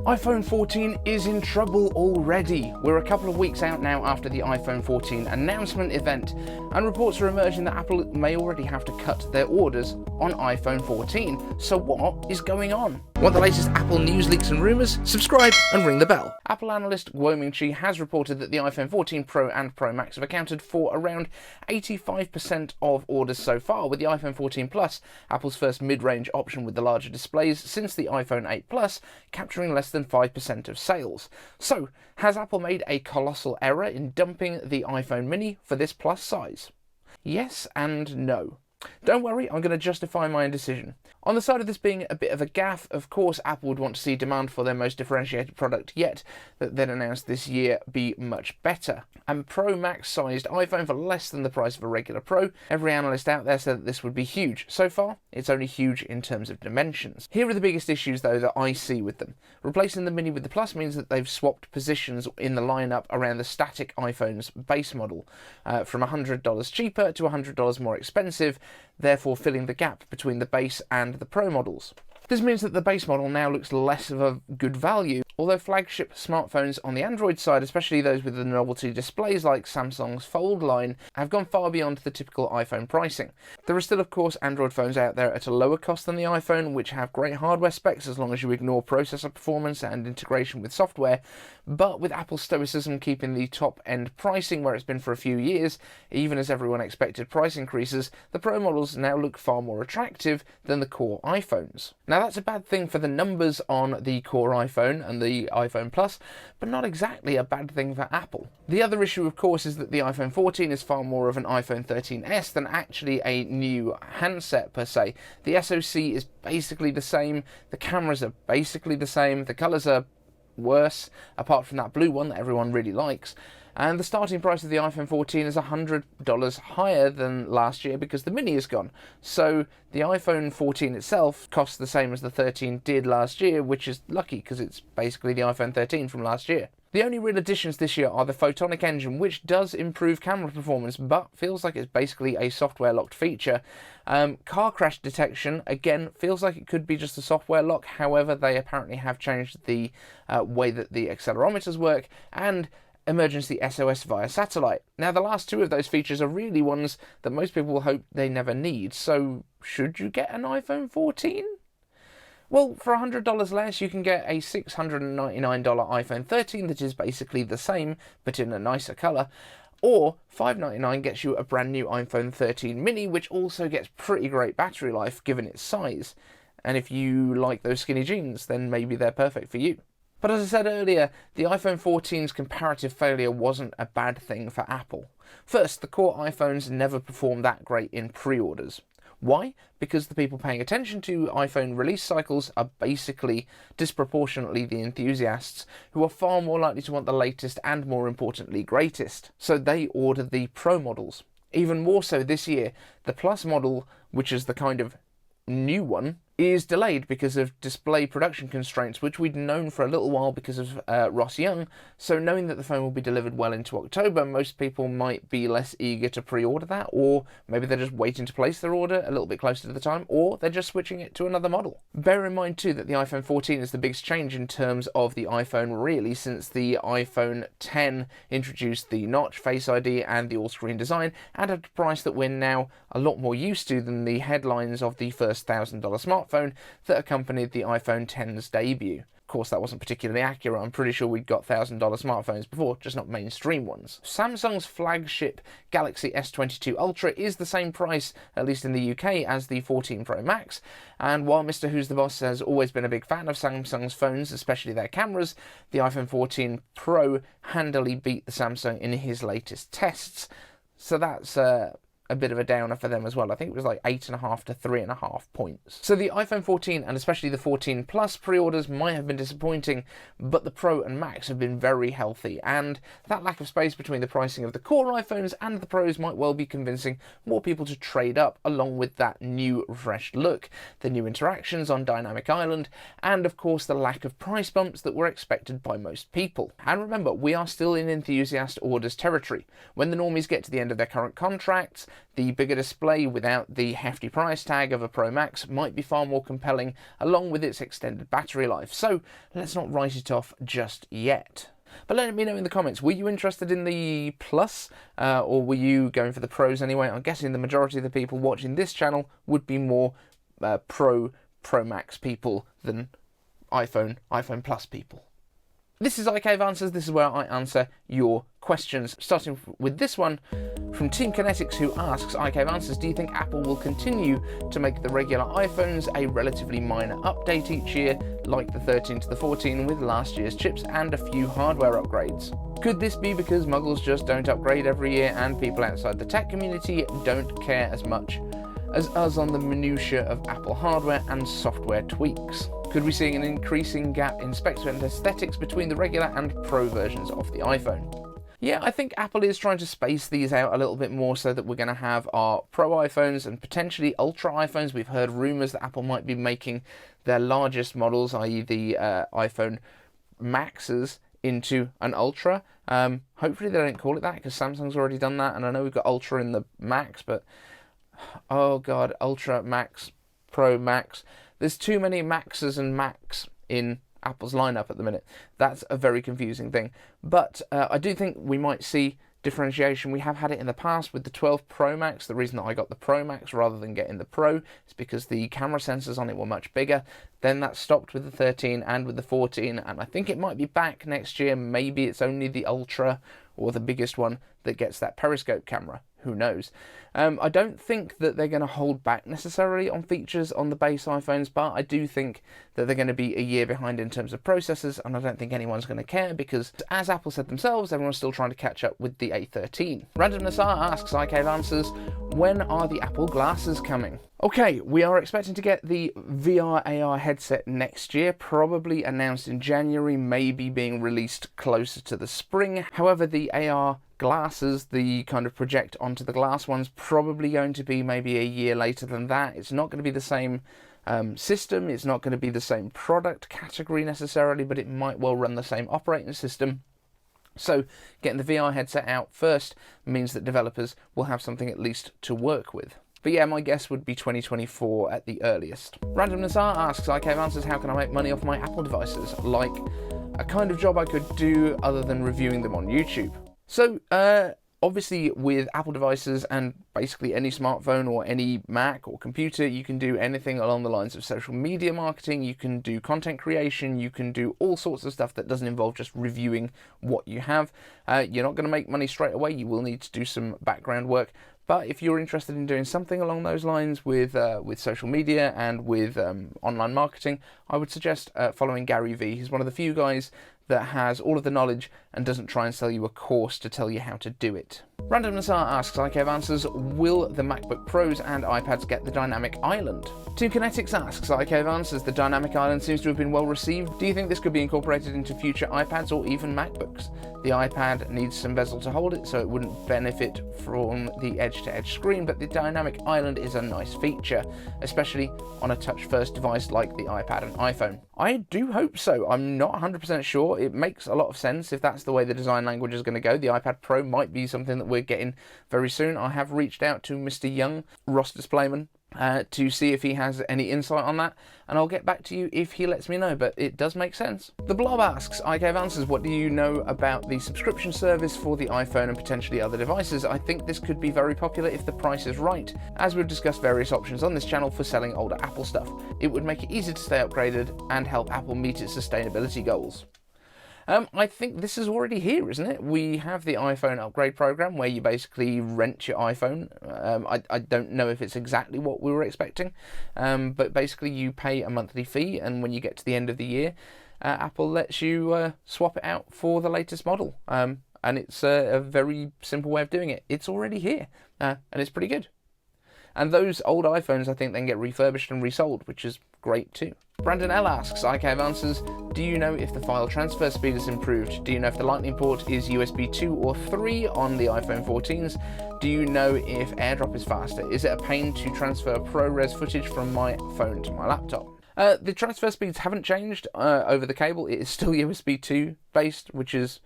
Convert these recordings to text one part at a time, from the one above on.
iPhone 14 is in trouble already. We're a couple of weeks out now after the iPhone 14 announcement event, and reports are emerging that Apple may already have to cut their orders on iPhone 14. So what is going on? Want the latest Apple news, leaks and rumours? Subscribe and ring the bell. Apple analyst Ming Chi has reported that the iPhone 14 Pro and Pro Max have accounted for around 85% of orders so far, with the iPhone 14 Plus, Apple's first mid-range option with the larger displays since the iPhone 8 Plus, capturing less than 5% of sales. So, has Apple made a colossal error in dumping the iPhone mini for this Plus size? Yes and no. Don't worry, I'm going to justify my indecision. On the side of this being a bit of a gaff, of course Apple would want to see demand for their most differentiated product yet, that then announced this year, be much better. And Pro Max sized iPhone for less than the price of a regular Pro. Every analyst out there said that this would be huge. So far, it's only huge in terms of dimensions. Here are the biggest issues though that I see with them. Replacing the Mini with the Plus means that they've swapped positions in the lineup around the static iPhone's base model, from $100 cheaper to $100 more expensive, therefore filling the gap between the base and the Pro models. This means that the base model now looks less of a good value, although flagship smartphones on the Android side, especially those with the novelty displays like Samsung's Fold line, have gone far beyond the typical iPhone pricing. There are still of course Android phones out there at a lower cost than the iPhone, which have great hardware specs as long as you ignore processor performance and integration with software, but with Apple's stoicism keeping the top end pricing where it's been for a few years, even as everyone expected price increases, the Pro models now look far more attractive than the core iPhones. Now that's a bad thing for the numbers on the core iPhone and the iPhone Plus, but not exactly a bad thing for Apple. The other issue of course is that the iPhone 14 is far more of an iPhone 13s than actually a new handset per se. The SoC is basically the same, the cameras are basically the same, the colours are worse, apart from that blue one that everyone really likes. And the starting price of the iPhone 14 is $100 higher than last year because the Mini is gone. So the iPhone 14 itself costs the same as the 13 did last year, which is lucky because it's basically the iPhone 13 from last year. The only real additions this year are the Photonic engine, which does improve camera performance, but feels like it's basically a software-locked feature. Car crash detection, again, feels like it could be just a software lock. However, they apparently have changed the way that the accelerometers work, and emergency SOS via satellite. Now, the last two of those features are really ones that most people will hope they never need. So, should you get an iPhone 14? Well, for $100 less, you can get a $699 iPhone 13 that is basically the same, but in a nicer colour, or $599 gets you a brand new iPhone 13 mini, which also gets pretty great battery life given its size. And if you like those skinny jeans, then maybe they're perfect for you. But as I said earlier, the iPhone 14's comparative failure wasn't a bad thing for Apple. First, the core iPhones never performed that great in pre-orders. Why? Because the people paying attention to iPhone release cycles are basically disproportionately the enthusiasts who are far more likely to want the latest and, more importantly, greatest. So they order the Pro models. Even more so this year, the Plus model, which is the kind of new one, is delayed because of display production constraints, which we'd known for a little while because of Ross Young. So knowing that the phone will be delivered well into October, most people might be less eager to pre-order that, or maybe they're just waiting to place their order a little bit closer to the time, or they're just switching it to another model. Bear in mind too that the iPhone 14 is the biggest change in terms of the iPhone really since the iPhone 10 introduced the notch, Face ID and the all-screen design, and at a price that we're now a lot more used to than the headlines of the first $1,000 smartphone that accompanied the iPhone X's debut. Of course, that wasn't particularly accurate. I'm pretty sure we'd got $1,000 smartphones before, just not mainstream ones. Samsung's flagship Galaxy S22 Ultra is the same price, at least in the UK, as the 14 Pro Max. And while Mr. Who's the Boss has always been a big fan of Samsung's phones, especially their cameras, the iPhone 14 Pro handily beat the Samsung in his latest tests. So that's a bit of a downer for them as well. I think it was like 8.5 to 3.5 points. So the iPhone 14 and especially the 14 Plus pre-orders might have been disappointing, but the Pro and Max have been very healthy, and that lack of space between the pricing of the core iPhones and the Pros might well be convincing more people to trade up, along with that new refreshed look, the new interactions on Dynamic Island, and of course the lack of price bumps that were expected by most people. And remember, we are still in enthusiast orders territory. When the normies get to the end of their current contracts, the bigger display without the hefty price tag of a Pro Max might be far more compelling, along with its extended battery life. So let's not write it off just yet. But let me know in the comments, were you interested in the Plus, or were you going for the Pros anyway? I'm guessing the majority of the people watching this channel would be more Pro Max people than iPhone Plus people. This is iCave Answers. This is where I answer your questions, starting with this one from Team Kinetics, who asks, iCave Answers, do you think Apple will continue to make the regular iPhones a relatively minor update each year, like the 13 to the 14 with last year's chips and a few hardware upgrades? Could this be because muggles just don't upgrade every year and people outside the tech community don't care as much as us on the minutiae of Apple hardware and software tweaks? Could we see an increasing gap in specs and aesthetics between the regular and Pro versions of the iPhone? Yeah, I think Apple is trying to space these out a little bit more so that we're going to have our Pro iPhones and potentially Ultra iPhones. We've heard rumours that Apple might be making their largest models, i.e. the iPhone Maxes, into an Ultra. Hopefully they don't call it that, because Samsung's already done that, and I know we've got Ultra in the Max, but oh god, Ultra, Max, Pro, Max. There's too many Maxes and Macs in Apple's lineup at the minute. That's a very confusing thing. But I do think we might see differentiation. We have had it in the past with the 12 Pro Max. The reason that I got the Pro Max rather than getting the Pro is because the camera sensors on it were much bigger. Then that stopped with the 13 and with the 14, and I think it might be back next year. Maybe it's only the Ultra or the biggest one that gets that periscope camera. Who knows? I don't think that they're going to hold back necessarily on features on the base iPhones, but I do think that they're going to be a year behind in terms of processors, and I don't think anyone's going to care because, as Apple said themselves, everyone's still trying to catch up with the A13. Random Nassar asks, iCave Answers, when are the Apple glasses coming? Okay, we are expecting to get the VR AR headset next year, probably announced in January, maybe being released closer to the spring. However, the AR glasses, the kind of project onto the glass ones, probably going to be maybe a year later than that. It's not going to be the same system, it's not going to be the same product category necessarily, but it might well run the same operating system. So getting the VR headset out first means that developers will have something at least to work with. But yeah, my guess would be 2024 at the earliest. Random Nassar asks, iCave Answers, how can I make money off my Apple devices? Like a kind of job I could do other than reviewing them on YouTube. So, obviously with Apple devices and basically any smartphone or any Mac or computer, you can do anything along the lines of social media marketing, you can do content creation, you can do all sorts of stuff that doesn't involve just reviewing what you have. You're not going to make money straight away, you will need to do some background work. But if you're interested in doing something along those lines with social media and with online marketing, I would suggest following Gary Vee. He's one of the few guys that has all of the knowledge and doesn't try and sell you a course to tell you how to do it. Random Nassar asks, iCave Answers, will the MacBook Pros and iPads get the dynamic island? Team Kinetics asks, iCave Answers, the dynamic island seems to have been well received. Do you think this could be incorporated into future iPads or even MacBooks? The iPad needs some bezel to hold it, so it wouldn't benefit from the edge-to-edge screen, but the dynamic island is a nice feature, especially on a touch-first device like the iPad and iPhone. I do hope so. I'm not 100% sure. It makes a lot of sense if that's the way the design language is going to go. The iPad Pro might be something that we're getting very soon. I have reached out to Mr. Young, Ross Displayman, to see if he has any insight on that, and I'll get back to you if he lets me know, but it does make sense. The Blob asks, iCave Answers, what do you know about the subscription service for the iPhone and potentially other devices? I think this could be very popular if the price is right, as we've discussed various options on this channel for selling older Apple stuff. It would make it easy to stay upgraded and help Apple meet its sustainability goals. I think this is already here, isn't it? We have the iPhone upgrade program where you basically rent your iPhone. I don't know if it's exactly what we were expecting, but basically you pay a monthly fee, and when you get to the end of the year, Apple lets you swap it out for the latest model. And it's a very simple way of doing it. It's already here, and it's pretty good. And those old iPhones, I think, then get refurbished and resold, which is great too. Brandon L asks, iCave Answers, do you know if the file transfer speed is improved? Do you know if the Lightning port is USB 2 or 3 on the iPhone 14s? Do you know if AirDrop is faster? Is it a pain to transfer ProRes footage from my phone to my laptop? The transfer speeds haven't changed over the cable. It is still USB 2 based, which is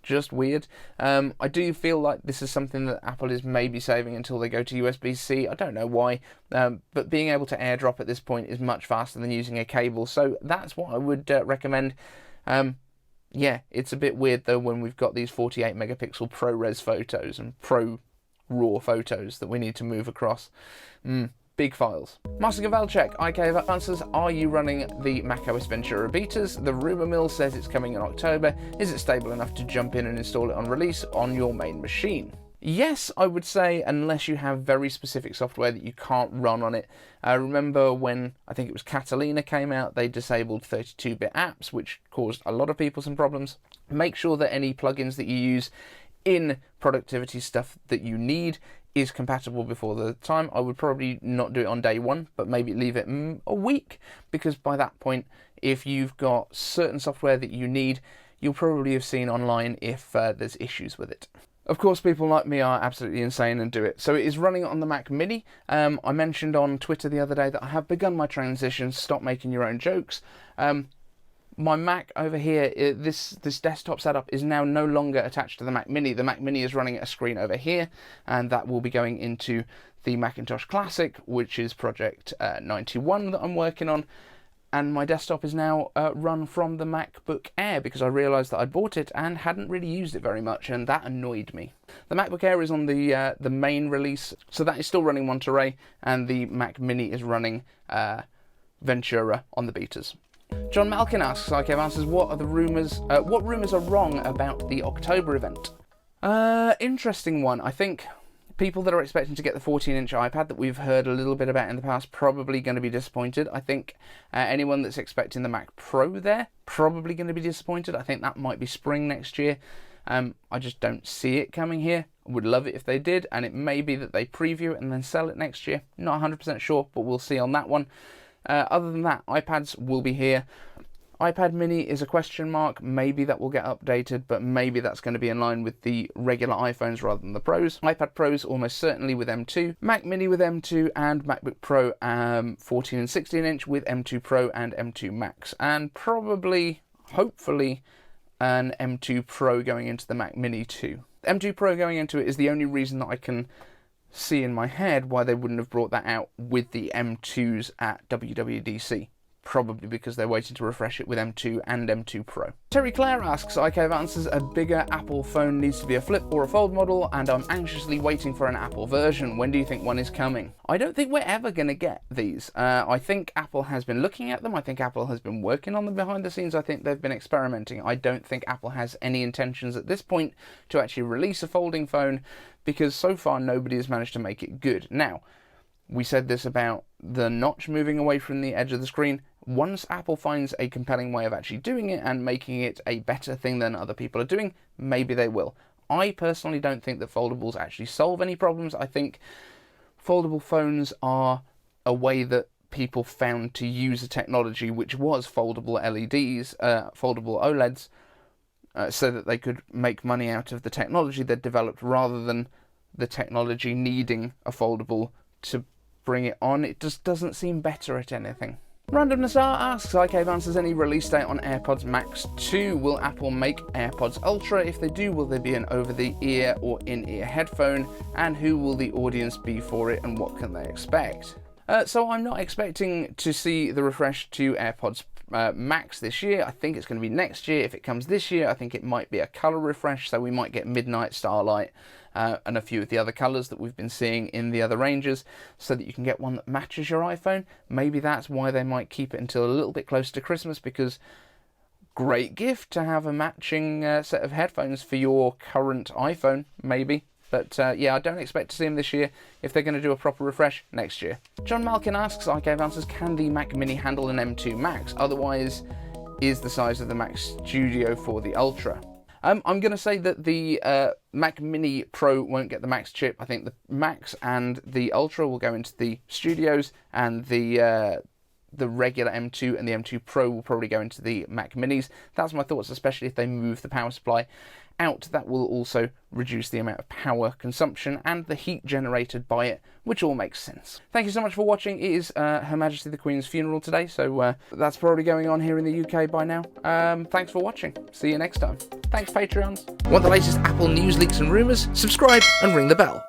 just weird. I do feel like this is something that Apple is maybe saving until they go to USB-C. I don't know why, but being able to AirDrop at this point is much faster than using a cable, so that's what I would recommend. Yeah, it's a bit weird though when we've got these 48 megapixel ProRes photos and Pro RAW photos that we need to move across. Big files. Master Gavalchek, IK answers, are you running the macOS Ventura betas? The rumour mill says it's coming in October. Is it stable enough to jump in and install it on release on your main machine? Yes, I would say, unless you have very specific software that you can't run on it. Remember when, I think it was Catalina came out, they disabled 32-bit apps, which caused a lot of people some problems. Make sure that any plugins that you use in productivity stuff that you need is compatible before the time. I would probably not do it on day one, but maybe leave it a week, because by that point, if you've got certain software that you need, you'll probably have seen online if there's issues with it. Of course, people like me are absolutely insane and do it. So it is running on the Mac Mini. I mentioned on Twitter the other day that I have begun my transition. Stop making your own jokes. My Mac over here, this desktop setup is now no longer attached to the Mac Mini. The Mac Mini is running a screen over here, and that will be going into the Macintosh Classic, which is Project 91 that I'm working on. And my desktop is now run from the MacBook Air, because I realised that I'd bought it and hadn't really used it very much, and that annoyed me. The MacBook Air is on the main release, so that is still running Monterey, and the Mac Mini is running Ventura on the betas. John Malkin asks, IK answers, what rumours are wrong about the October event? Interesting one. I think people that are expecting to get the 14-inch iPad that we've heard a little bit about in the past probably going to be disappointed. I think anyone that's expecting the Mac Pro there probably going to be disappointed. I think that might be spring next year. I just don't see it coming here. I would love it if they did, and it may be that they preview it and then sell it next year. Not 100% sure, but we'll see on that one. Other than that, iPads will be here. iPad mini is a question mark. Maybe that will get updated, but maybe that's going to be in line with the regular iPhones rather than the Pros. iPad Pros almost certainly with M2, Mac Mini with M2, and MacBook Pro 14 and 16 inch with M2 Pro and M2 Max, and probably, hopefully, an M2 Pro going into the Mac Mini too. M2 Pro going into it is the only reason that I can see in my head why they wouldn't have brought that out with the M2s at WWDC. Probably because they're waiting to refresh it with M2 and M2 Pro. Terry Clare asks, IK answers, a bigger Apple phone needs to be a flip or a fold model, and I'm anxiously waiting for an Apple version. When do you think one is coming? I don't think we're ever going to get these. I think Apple has been looking at them. I think Apple has been working on them behind the scenes. I think they've been experimenting. I don't think Apple has any intentions at this point to actually release a folding phone, because so far nobody has managed to make it good. Now, we said this about the notch moving away from the edge of the screen. Once Apple finds a compelling way of actually doing it and making it a better thing than other people are doing, maybe they will. I personally don't think that foldables actually solve any problems. I think foldable phones are a way that people found to use a technology which was foldable LEDs, foldable OLEDs, so that they could make money out of the technology they'd developed rather than the technology needing a foldable to bring it on. It just doesn't seem better at anything. Random Nassar asks, IK answers, any release date on AirPods Max 2? Will Apple make AirPods Ultra? If they do, will there be an over-the-ear or in-ear headphone? And who will the audience be for it, and what can they expect? So I'm not expecting to see the refresh to AirPods Max this year. I think it's going to be next year. If it comes this year, I think it might be a colour refresh, so we might get Midnight, Starlight, and a few of the other colours that we've been seeing in the other ranges, so that you can get one that matches your iPhone. Maybe that's why they might keep it until a little bit close to Christmas, because great gift to have a matching set of headphones for your current iPhone, maybe. But yeah, I don't expect to see them this year. If they're going to do a proper refresh, next year. John Malkin asks, IK answers, can the Mac Mini handle an M2 Max? Otherwise, is the size of the Mac Studio for the Ultra? I'm going to say that the Mac Mini Pro won't get the Max chip. I think the Max and the Ultra will go into the Studios, and the regular M2 and the M2 Pro will probably go into the Mac Minis. That's my thoughts, especially if they move the power supply out. That will also reduce the amount of power consumption and the heat generated by it, which all makes sense. Thank you so much for watching. It is Her Majesty the Queen's funeral today, so that's probably going on here in the UK by now. Thanks for watching. See you next time. Thanks, Patreons. Want the latest Apple news, leaks and rumours? Subscribe and ring the bell.